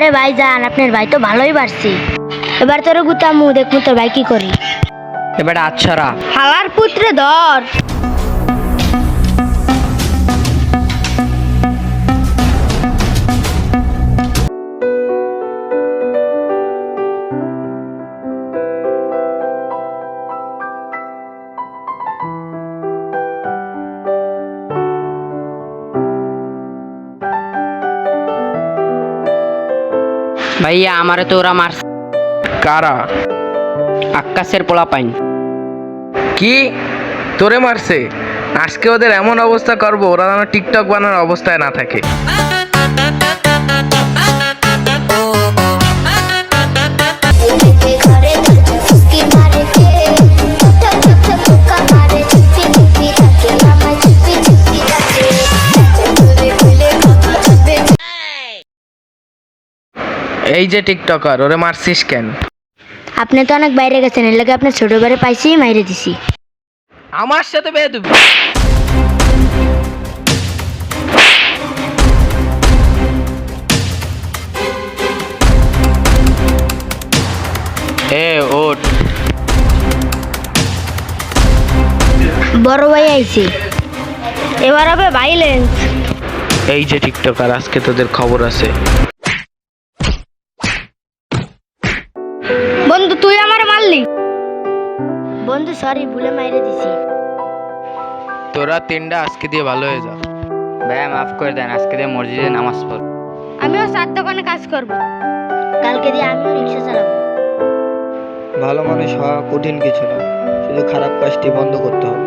আরে ভাই যান, আপনার ভাই তো ভালোই পারছি। এবার তোর গুতামু, দেখমু তোর ভাই কি করি। এবার আচ্ছারা হালার পুত্রে ধর। ভাইয়া আমারে তো ওরা মারছে। কারা? আক্কাসের পোলা পাইন। কি তোরে মারছে? আজকে ওদের এমন অবস্থা করবো ওরা যেন টিকটক বানানোর অবস্থায় না থাকে। এই যে টিকটকার, ওরে মারছিস কেন? আপনি তো অনেক বাইরে গেছেন, এর লাগে আপনার ছোট বারে পাইছি, মাইরে দিছি। আমার সাথে বেয়াদবি? এ ওঠ। বড় ভাই আইছে, এবার হবে ভাইলেন্স। এই যে টিকটকার, আজকে তোদের খবর আছে। বন্ধু তুই আমার মারলি। বন্ধু সরি, ভুলে মাইরে দিছি। তোরা তিনটা আজকে দিয়ে ভালো হয়ে যা। ভাইয়া মাফ করে দেন, আজকে দিয়ে মসজিদে নামাজ পড়ব। আমিও চার দোকানে কাজ করব, কালকে দিয়ে আমিও রিক্সা চালাবো। ভালো মানুষ হওয়া কঠিন কিছু না, শুধু খারাপ কাজটি বন্ধ করতে হবে।